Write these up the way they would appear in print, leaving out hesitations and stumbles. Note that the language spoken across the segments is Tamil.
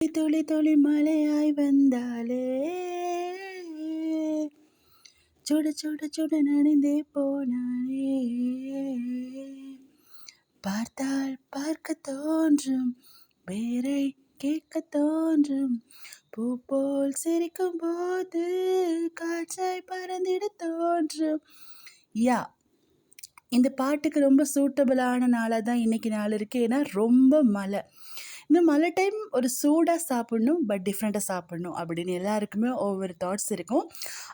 துளி துளி மழையாய் வந்தாலே சுட சுட சுட நனைந்தே போனாலே பார்த்தால் பார்க்க தோன்றும் பேரை கேட்க தோன்றும் பூ போல் சிரிக்கும் போது காற்றாய் பறந்திட தோன்றும். யா இந்த பாட்டுக்கு ரொம்ப சூட்டபிளான நாளாக தான் இன்றைக்கி நாள் இருக்குது. ஏன்னா ரொம்ப மழை. இந்த மழை டைம் ஒரு சூடாக சாப்பிட்ணும், பட் டிஃப்ரெண்ட்டாக சாப்பிட்ணும் அப்படின்னு எல்லாருக்குமே ஒவ்வொரு தாட்ஸ் இருக்கும்.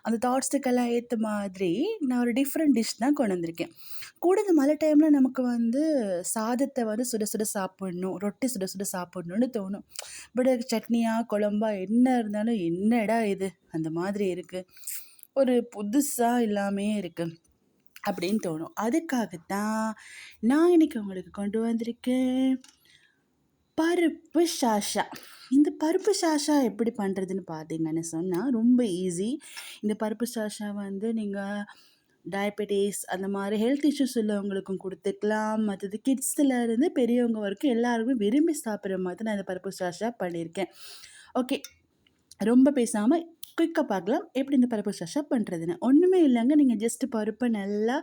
அந்த தாட்ஸுக்கெல்லாம் ஏற்ற மாதிரி நான் ஒரு டிஃப்ரெண்ட் டிஷ் தான் கொண்டு வந்திருக்கேன். கூட இந்த மழை டைமில் நமக்கு சாதத்தை சுட சுட சாப்பிட்ணும், ரொட்டி சுட சுட சாப்பிட்ணுன்னு தோணும். பட் அதுக்கு சட்னியாக குழம்பா என்ன இருந்தாலும் என்னடா இது அந்த மாதிரி இருக்குது, ஒரு புதுசாக எல்லாமே இருக்குது அப்படின்னு தோணும். அதுக்காகத்தான் நான் இன்றைக்கி உங்களுக்கு கொண்டு வந்திருக்கேன் பருப்பு சாஷா. இந்த பருப்பு சாஷா எப்படி பண்ணுறதுன்னு பார்த்தீங்கன்னு சொன்னால் ரொம்ப ஈஸி. இந்த பருப்பு சாஷா நீங்கள் டயபெட்டிஸ் அந்த மாதிரி ஹெல்த் இஷ்யூஸ் உள்ளவங்களுக்கும் கொடுத்துக்கலாம். மற்றது கிட்ஸ்லேருந்து பெரியவங்க வரைக்கும் எல்லாருமே விரும்பி சாப்பிட்ற மாதிரி நான் இந்த பருப்பு சாஷா பண்ணியிருக்கேன். ஓகே, ரொம்ப பேசாமல் குயிக்காக பார்க்கலாம் எப்படி இந்த பருப்பு சாஷா பண்ணுறதுன்னு. ஒன்றுமே இல்லைங்க, நீங்கள் ஜஸ்ட்டு பருப்பை நல்லா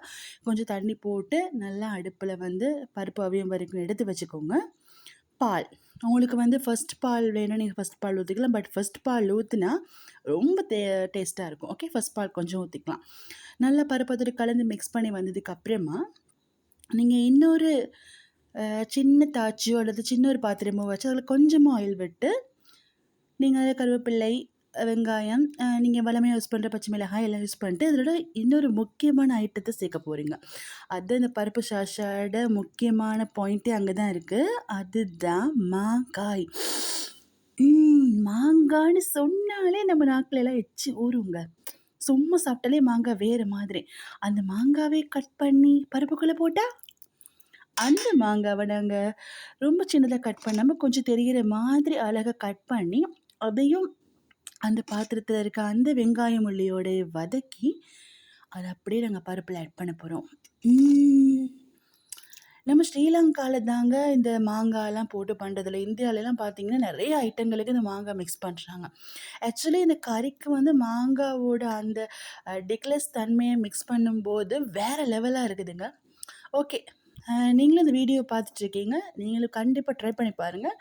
கொஞ்சம் தண்ணி போட்டு நல்லா அடுப்பில் பருப்பு அவியம் வரைக்கும் எடுத்து வச்சுக்கோங்க. பால் உங்களுக்கு ஃபஸ்ட் பால் வேணும், நீங்கள் ஃபஸ்ட் பால் ஊற்றிக்கலாம். பட் ஃபஸ்ட் பால் ஊற்றினா ரொம்ப டேஸ்ட்டாக இருக்கும். ஓகே, ஃபஸ்ட் பால் கொஞ்சம் ஊற்றிக்கலாம். நல்லா பருப்பத்தோடு கலந்து மிக்ஸ் பண்ணி வந்ததுக்கப்புறமா நீங்கள் இன்னொரு சின்ன தாச்சியோ அல்லது சின்ன ஒரு பாத்திரமோ வச்சு அதில் கொஞ்சமாக ஆயில் விட்டு நீங்கள் அதில் கருவேப்பிள்ளை, வெங்காயம், நீங்கள் வளமையாக யூஸ் பண்ணுற பச்சை மிளகாய் எல்லாம் யூஸ் பண்ணிட்டு இதோட இன்னொரு முக்கியமான ஐட்டத்தை சேர்க்க போகிறீங்க. அது இந்த பருப்பு சாஷாவோட முக்கியமான பாயிண்ட்டே அங்கே தான் இருக்குது. அதுதான் மாங்காய். மாங்காய்னு சொன்னாலே நம்ம நாக்கில் எல்லாம் எச்சி ஊறுங்க. சும்மா சாப்பிட்டாலே மாங்காய் வேறு மாதிரி. அந்த மாங்காவே கட் பண்ணி பருப்புக்குள்ளே போட்டால் அந்த மாங்காவை நாங்கள் ரொம்ப சின்னதாக கட் பண்ணாமல் கொஞ்சம் தெரிகிற மாதிரி அழகாக கட் பண்ணி அதையும் அந்த பாத்திரத்தில் இருக்க அந்த வெங்காயம் உள்ளியோட வதக்கி அதை அப்படியே நாங்கள் பருப்பில் ஆட் பண்ண போகிறோம். நம்ம ஸ்ரீலங்காவில் தாங்க இந்த மாங்காயெல்லாம் போட்டு பண்ணுறதில்ல. இந்தியாவிலலாம் பார்த்திங்கன்னா நிறைய ஐட்டங்களுக்கு இந்த மாங்காய் மிக்ஸ் பண்ணுறாங்க. ஆக்சுவலி இந்த கறிக்கு மாங்காவோட அந்த டிக்லஸ் தன்மையை மிக்ஸ் பண்ணும்போது வேறு லெவலாக இருக்குதுங்க. ஓகே, நீங்களும் இந்த வீடியோ பார்த்துட்ருக்கீங்க, நீங்களும் கண்டிப்பாக ட்ரை பண்ணி பாருங்கள்.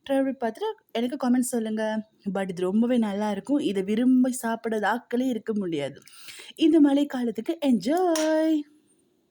ட்ரை பண்ணி பார்த்துட்டு எனக்கு கமெண்ட்ஸ் சொல்லுங்கள். பட் இது ரொம்பவே நல்லாயிருக்கும். இதை விரும்பி சாப்பிடாத ஆட்களே இருக்க முடியாது. இந்த மழைக்காலத்துக்கு என்ஜாய்.